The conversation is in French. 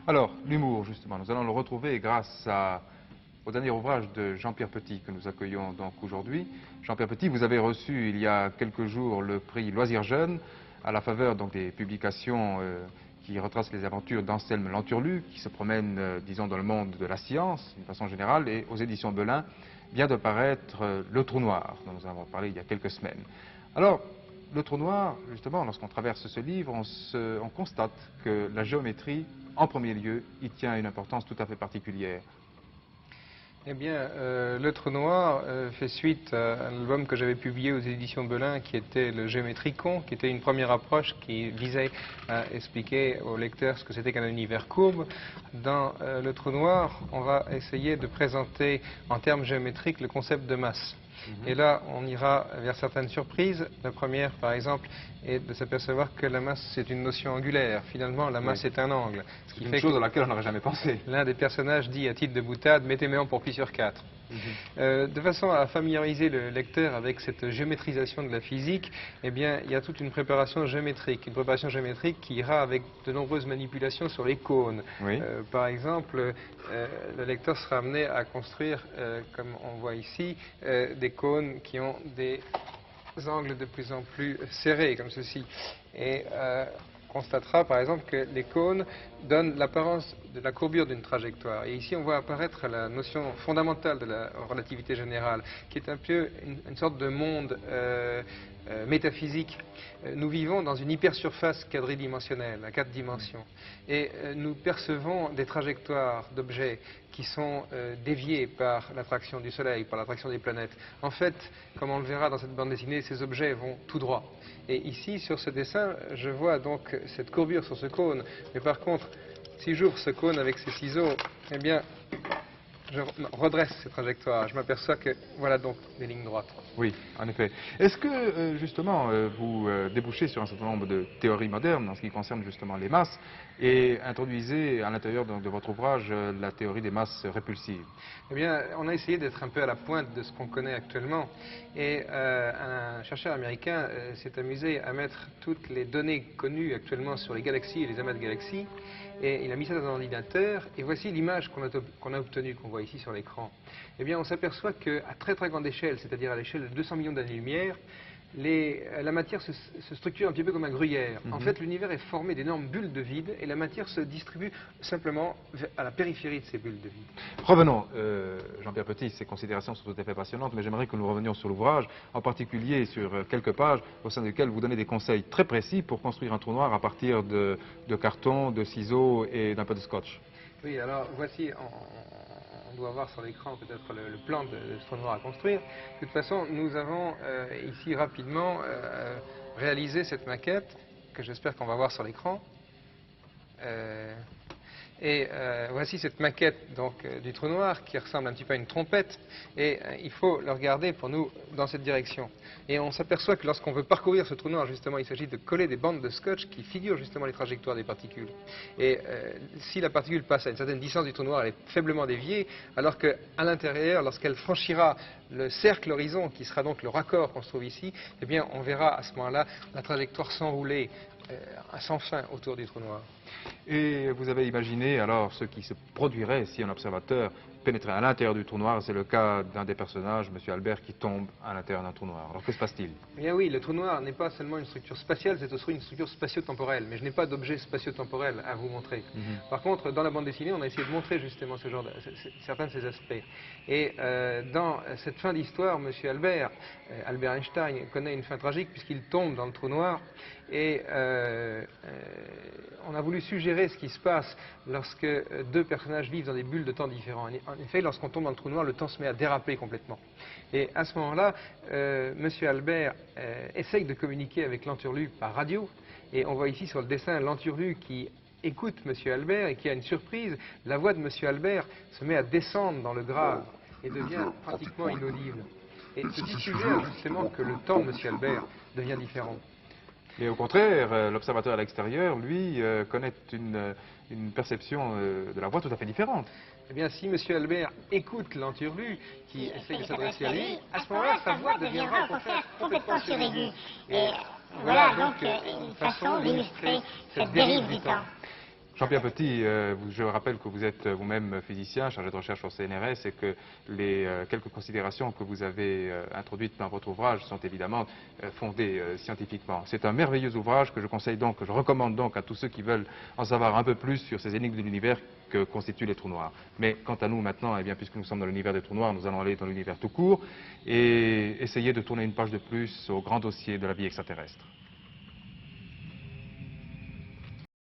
Alors, l'humour, justement, nous allons le retrouver grâce au dernier ouvrage de Jean-Pierre Petit que nous accueillons donc aujourd'hui. Jean-Pierre Petit, vous avez reçu il y a quelques jours le prix Loisirs Jeunes à la faveur donc, des publications qui retracent les aventures d'Anselme Lanturlu, qui se promène, disons, dans le monde de la science, d'une façon générale, et aux éditions Belin vient de paraître Le Trou Noir, dont nous avons parlé il y a quelques semaines. Alors, le trou noir, justement, lorsqu'on traverse ce livre, on constate que la géométrie, en premier lieu, y tient une importance tout à fait particulière. Eh bien, Le Trou Noir fait suite à un album que j'avais publié aux éditions Belin, qui était le Géométricon, qui était une première approche qui visait à expliquer aux lecteurs ce que c'était qu'un univers courbe. Dans Le Trou Noir, on va essayer de présenter en termes géométriques le concept de masse. Et là, on ira vers certaines surprises. La première, par exemple, est de s'apercevoir que la masse, c'est une notion angulaire. Finalement, la masse est un angle. Ce qui fait une chose à laquelle on n'aurait jamais pensé. L'un des personnages dit à titre de boutade, mettez-moi en pour pi sur 4. De façon à familiariser le lecteur avec cette géométrisation de la physique, eh bien, il y a toute une préparation géométrique qui ira avec de nombreuses manipulations sur les cônes. Oui. Par exemple, le lecteur sera amené à construire, comme on voit ici, des cônes qui ont des angles de plus en plus serrés, comme ceci. Et constatera par exemple que les cônes donnent l'apparence de la courbure d'une trajectoire. Et ici on voit apparaître la notion fondamentale de la relativité générale, qui est un peu une sorte de monde métaphysique. Nous vivons dans une hypersurface quadridimensionnelle, à 4 dimensions, et nous percevons des trajectoires d'objets qui sont déviés par l'attraction du Soleil, par l'attraction des planètes. En fait, comme on le verra dans cette bande dessinée, ces objets vont tout droit. Et ici, sur ce dessin, je vois donc cette courbure sur ce cône, mais par contre, si j'ouvre ce cône avec ces ciseaux, eh bien, je redresse ces trajectoires. Je m'aperçois que voilà donc des lignes droites. Oui, en effet. Est-ce que, justement, vous débouchez sur un certain nombre de théories modernes en ce qui concerne justement les masses et introduisez à l'intérieur de votre ouvrage la théorie des masses répulsives? Eh bien, on a essayé d'être un peu à la pointe de ce qu'on connaît actuellement. Et un chercheur américain s'est amusé à mettre toutes les données connues actuellement sur les galaxies et les amas de galaxies. Et il a mis ça dans un ordinateur, et voici l'image qu'on a obtenue, qu'on voit ici sur l'écran. Eh bien, on s'aperçoit qu'à très très grande échelle, c'est-à-dire à l'échelle de 200 millions d'années-lumière, la matière se structure un petit peu comme un gruyère. En fait, l'univers est formé d'énormes bulles de vide, et la matière se distribue simplement à la périphérie de ces bulles de vide. Revenons, Jean-Pierre Petit, ces considérations sont tout à fait passionnantes, mais j'aimerais que nous revenions sur l'ouvrage, en particulier sur quelques pages au sein desquelles vous donnez des conseils très précis pour construire un trou noir à partir de carton, de ciseaux et d'un peu de scotch. Oui, alors voici, on doit voir sur l'écran peut-être le plan de ce trou noir à construire. De toute façon, nous avons ici rapidement réalisé cette maquette, que j'espère qu'on va voir sur l'écran. Voici cette maquette donc, du trou noir qui ressemble un petit peu à une trompette, et il faut le regarder pour nous dans cette direction. Et on s'aperçoit que lorsqu'on veut parcourir ce trou noir, justement, il s'agit de coller des bandes de scotch qui figurent justement les trajectoires des particules. Et si la particule passe à une certaine distance du trou noir, elle est faiblement déviée, alors qu'à l'intérieur, lorsqu'elle franchira le cercle horizon, qui sera donc le raccord qu'on se trouve ici, eh bien, on verra à ce moment-là la trajectoire s'enrouler sans fin autour du trou noir. Et vous avez imaginé alors ce qui se produirait si un observateur pénétrait à l'intérieur du trou noir. C'est le cas d'un des personnages, M. Albert, qui tombe à l'intérieur d'un trou noir. Alors que se passe-t-il? Eh bien oui, le trou noir n'est pas seulement une structure spatiale, c'est aussi une structure spatio-temporelle. Mais je n'ai pas d'objet spatio-temporel à vous montrer. Par contre, dans la bande dessinée, on a essayé de montrer justement ce genre certains de ces aspects. Et dans cette fin d'histoire, M. Albert, Albert Einstein, connaît une fin tragique puisqu'il tombe dans le trou noir. Et on a voulu suggérer ce qui se passe lorsque deux personnages vivent dans des bulles de temps différents. En effet, lorsqu'on tombe dans le trou noir, le temps se met à déraper complètement. Et à ce moment-là, M. Albert essaye de communiquer avec Lanturlu par radio. Et on voit ici sur le dessin Lanturlu qui écoute M. Albert et qui a une surprise. La voix de M. Albert se met à descendre dans le grave et devient pratiquement inaudible. Et ceci suggère justement que le temps de M. Albert devient différent. Mais au contraire, l'observateur à l'extérieur, lui, connaît une perception de la voix tout à fait différente. Eh bien, si M. Albert écoute Lanturlu, qui essaie de s'adresser à lui, à ce moment-là, sa voix deviendra au contraire complètement suraiguë. Et voilà donc une façon d'illustrer cette dérive du temps. Jean-Pierre Petit, je rappelle que vous êtes vous-même physicien, chargé de recherche au CNRS, et que les quelques considérations que vous avez introduites dans votre ouvrage sont évidemment fondées scientifiquement. C'est un merveilleux ouvrage que je conseille donc, que je recommande donc à tous ceux qui veulent en savoir un peu plus sur ces énigmes de l'univers que constituent les trous noirs. Mais quant à nous maintenant, eh bien, puisque nous sommes dans l'univers des trous noirs, nous allons aller dans l'univers tout court et essayer de tourner une page de plus au grand dossier de la vie extraterrestre.